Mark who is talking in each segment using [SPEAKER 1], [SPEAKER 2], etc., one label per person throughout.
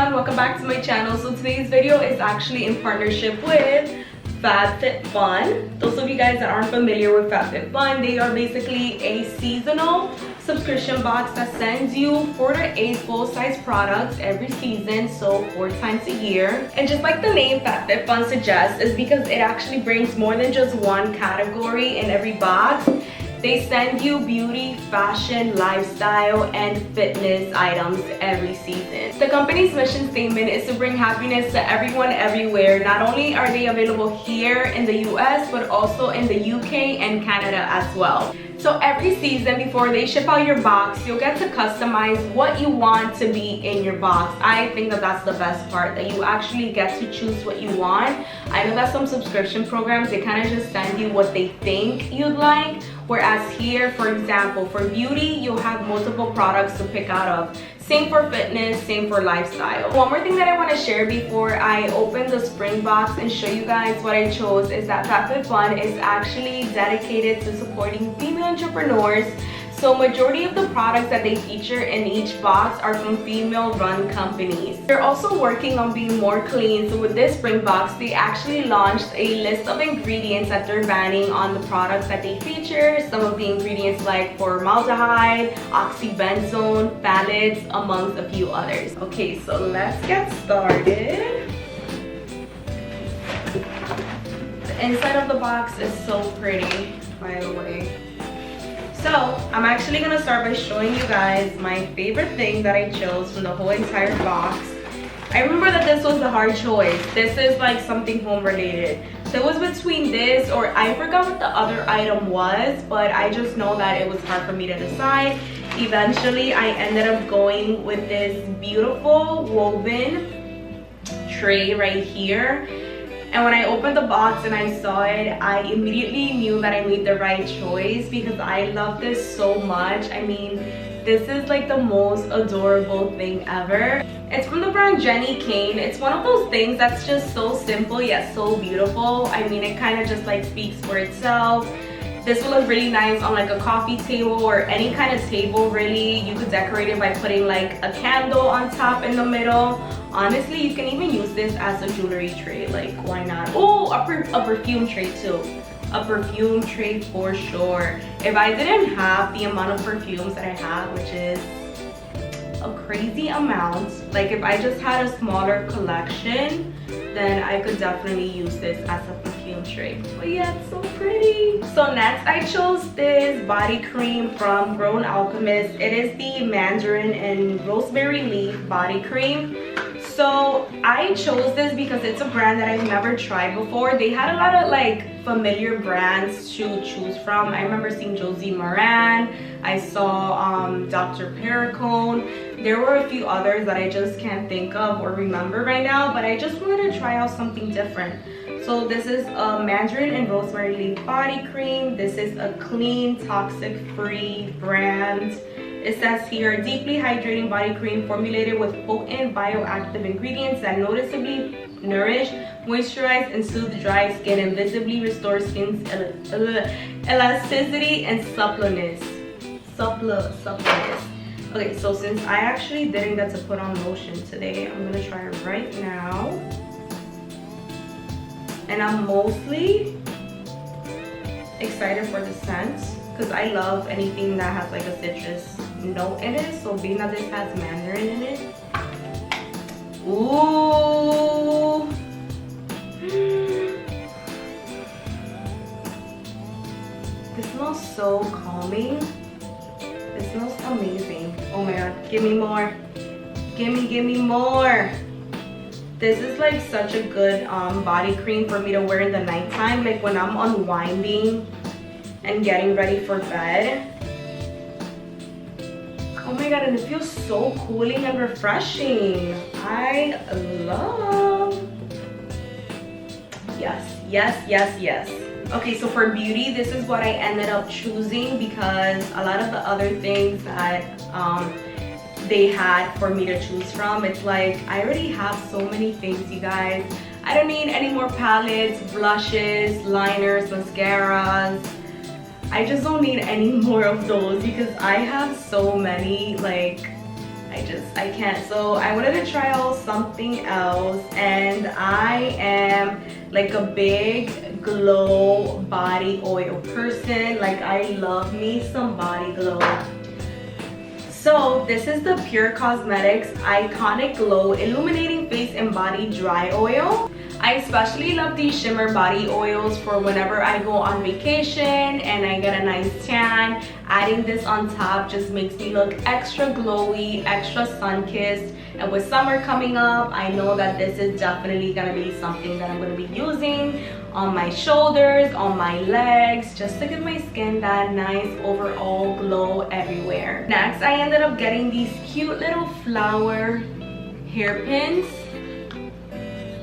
[SPEAKER 1] everyone, welcome back to my channel. So today's video is actually in partnership with FabFitFun. Those of you guys that aren't familiar with FabFitFun, they are basically a seasonal subscription box that sends you 4 to 8 full-size products every season, so 4 times a year. And just like the name FabFitFun suggests, is because it actually brings more than just one category in every box. They send you beauty, fashion, lifestyle, and fitness items every season. The company's mission statement is to bring happiness to everyone everywhere. Not only are they available here in the US, but also in the UK and Canada as well. So every season before they ship out your box, you'll get to customize what you want to be in your box. I think that that's the best part, that you actually get to choose what you want. I know that some subscription programs, they kind of just send you what they think you'd like. Whereas here, for example, for beauty, you'll have multiple products to pick out of. Same for fitness, same for lifestyle. One more thing that I want to share before I open the spring box and show you guys what I chose is that FabFitFun is actually dedicated to supporting female entrepreneurs. So majority of the products that they feature in each box are from female-run companies. They're also working on being more clean. So with this spring box, they actually launched a list of ingredients that they're banning on the products that they feature. Some of the ingredients like formaldehyde, oxybenzone, phthalates, amongst a few others. Okay, so let's get started. The inside of the box is so pretty, by the way. So I'm actually gonna start by showing you guys my favorite thing that I chose from the whole entire box. I remember that this was a hard choice. This is like something home related. So it was between this or I forgot what the other item was, but I just know that it was hard for me to decide. Eventually I ended up going with this beautiful woven tray right here. And when I opened the box and I saw it, I immediately knew that I made the right choice because I love this so much. I mean, this is like the most adorable thing ever. It's from the brand Jenny Kane. It's one of those things that's just so simple yet so beautiful. I mean, it kind of just like speaks for itself. This will look really nice on like a coffee table or any kind of table really. You could decorate it by putting like a candle on top in the middle. Honestly, you can even use this as a jewelry tray, like why not? Oh, a perfume tray too. A perfume tray for sure. If I didn't have the amount of perfumes that I have, which is a crazy amount, like if I just had a smaller collection, then I could definitely use this as a perfume tray. But yeah, it's so pretty. So next I chose this body cream from Grown Alchemist. It is the mandarin and rosemary leaf body cream. So I chose this because it's a brand that I've never tried before. They had a lot of like familiar brands to choose from. I remember seeing Josie Moran. I saw Dr. Perricone. There were a few others that I just can't think of or remember right now, but I just wanted to try out something different. So this is a mandarin and rosemary leaf body cream. This is a clean, toxic-free brand. It says here, deeply hydrating body cream formulated with potent bioactive ingredients that noticeably nourish, moisturize, and soothe dry skin and visibly restore skin's elasticity and suppleness. Okay, so since I actually didn't get to put on lotion today, I'm gonna try it right now. And I'm mostly excited for the scent because I love anything that has like a citrus note in it. So being that this has mandarin in it, ooh, this smells so calming. It smells amazing. Oh my god, give me more. Give me more. This is like such a good body cream for me to wear in the nighttime, like when I'm unwinding and getting ready for bed. Oh my god, and it feels so cooling and refreshing. I love. Yes. Okay, so for beauty, this is what I ended up choosing because a lot of the other things that they had for me to choose from, it's like I already have so many things, you guys. I don't need any more palettes, blushes, liners, mascaras. I just don't need any more of those because I have so many like I can't. So I wanted to try out something else, and I am like a big glow body oil person. Like I love me some body glow. So this is the Pure Cosmetics Iconic Glow Illuminating Face and Body Dry Oil. I especially love these shimmer body oils for whenever I go on vacation and I get a nice tan. Adding this on top just makes me look extra glowy, extra sun-kissed. And with summer coming up, I know that this is definitely gonna be something that I'm gonna be using on my shoulders, on my legs, just to give my skin that nice overall glow everywhere. Next, I ended up getting these cute little flower hairpins.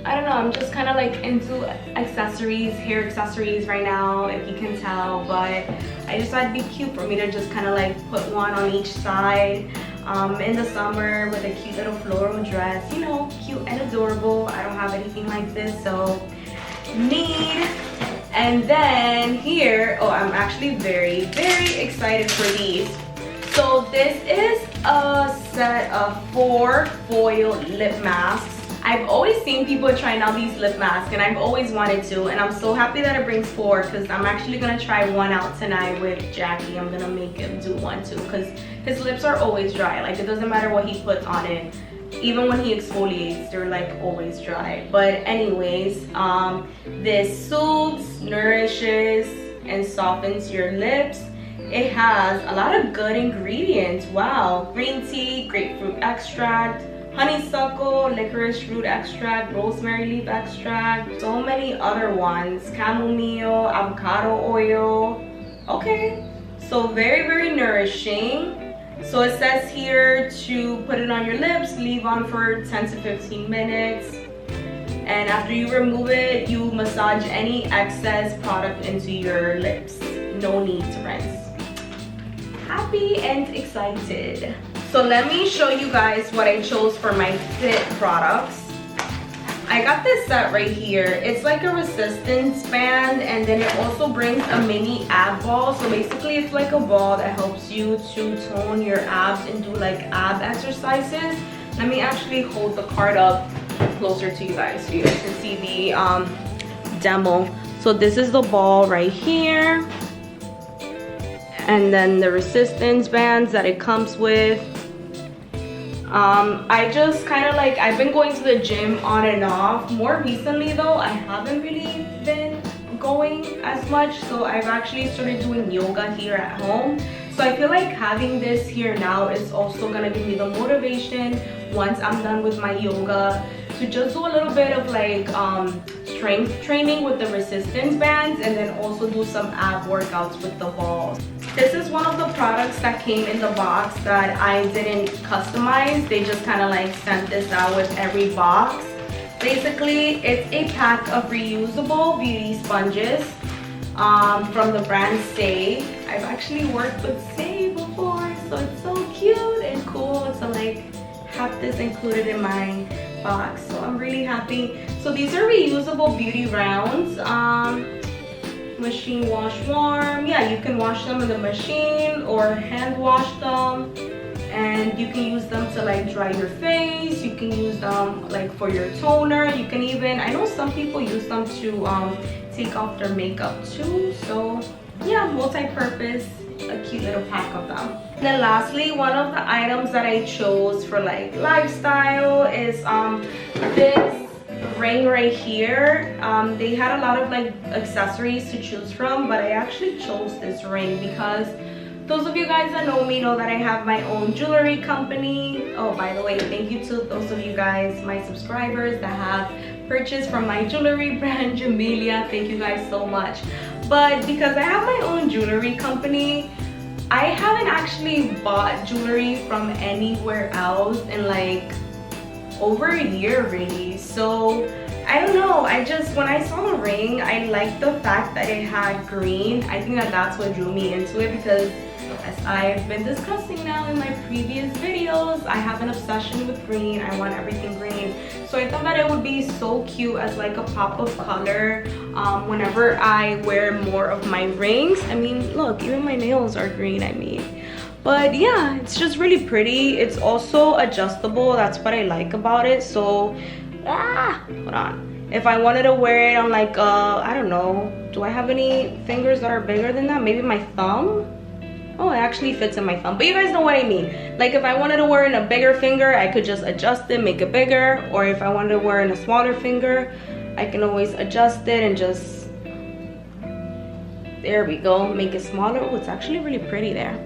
[SPEAKER 1] I don't know, I'm just kind of like into accessories, hair accessories right now, if you can tell, but I just thought it'd be cute for me to just kind of like put one on each side in the summer with a cute little floral dress, you know, cute and adorable. I don't have anything like this, so need. And then here, oh, I'm actually very, very excited for these. So this is a set of 4 foil lip masks. I've always seen people trying out these lip masks and I've always wanted to, and I'm so happy that it brings 4 because I'm actually gonna try one out tonight with Jackie. I'm gonna make him do one too because his lips are always dry. Like it doesn't matter what he puts on it. Even when he exfoliates, they're like always dry. But anyways, this soothes, nourishes, and softens your lips. It has a lot of good ingredients. Wow. Green tea, grapefruit extract, honeysuckle, licorice root extract, rosemary leaf extract, so many other ones, chamomile, avocado oil. Okay, so very, very nourishing. So it says here to put it on your lips, leave on for 10 to 15 minutes. And after you remove it, you massage any excess product into your lips. No need to rinse. Happy and excited. So let me show you guys what I chose for my Fit products. I got this set right here. It's like a resistance band, and then it also brings a mini ab ball. So basically it's like a ball that helps you to tone your abs and do like ab exercises. Let me actually hold the card up closer to you guys so you guys can see the demo. So this is the ball right here, and then the resistance bands that it comes with. I just kind of like, I've been going to the gym on and off. More recently though, I haven't really been going as much, so I've actually started doing yoga here at home. So I feel like having this here now is also gonna give me the motivation once I'm done with my yoga to just do a little bit of like strength training with the resistance bands, and then also do some ab workouts with the balls. This is one of the products that came in the box that I didn't customize. They just kind of like sent this out with every box. Basically, it's a pack of reusable beauty sponges from the brand Say. I've actually worked with Say before, so it's so cute and cool to like have this included in my box. So I'm really happy. So these are reusable beauty rounds. Machine wash warm. Yeah, you can wash them in the machine or hand wash them, and you can use them to like dry your face. You can use them like for your toner. You can even, I know some people use them to take off their makeup too. So yeah, multi-purpose, a cute little pack of them. And then lastly, one of the items that I chose for like lifestyle is this ring right here. They had a lot of like accessories to choose from, but I actually chose this ring because those of you guys that know me know that I have my own jewelry company. Oh, by the way, thank you to those of you guys, my subscribers that have purchased from my jewelry brand Jamelia. Thank you guys so much. But because I have my own jewelry company, I haven't actually bought jewelry from anywhere else in like over a year really. So I don't know, I just, when I saw the ring, I liked the fact that it had green. I think that that's what drew me into it, because as I've been discussing now in my previous videos, I have an obsession with green. I want everything green. So I thought that it would be so cute as like a pop of color whenever I wear more of my rings. I mean, look, even my nails are green, I mean. But yeah, it's just really pretty. It's also adjustable. That's what I like about it. So hold on, if I wanted to wear it on like I don't know, do I have any fingers that are bigger than that? Maybe my thumb. Oh, it actually fits in my thumb, but you guys know what I mean. Like if I wanted to wear in a bigger finger, I could just adjust it, make it bigger. Or if I wanted to wear in a smaller finger, I can always adjust it and just, there we go, make it smaller. Oh, it's actually really pretty there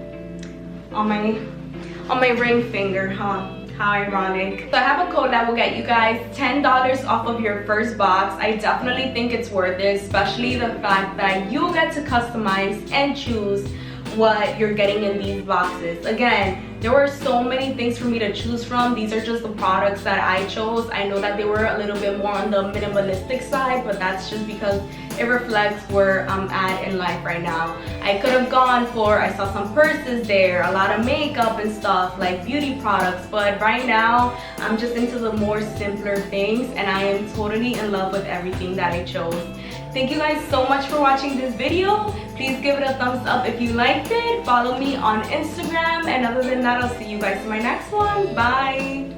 [SPEAKER 1] on my ring finger, huh? How ironic. So I have a code that will get you guys $10 off of your first box. I definitely think it's worth it, especially the fact that you get to customize and choose what you're getting in these boxes. Again, there were so many things for me to choose from. These are just the products that I chose. I know that they were a little bit more on the minimalistic side, but that's just because it reflects where I'm at in life right now. I could have gone for, I saw some purses there, a lot of makeup and stuff, like beauty products, but right now I'm just into the more simpler things, and I am totally in love with everything that I chose. Thank you guys so much for watching this video. Please give it a thumbs up if you liked it. Follow me on Instagram, and other than that, I'll see you guys in my next one. Bye.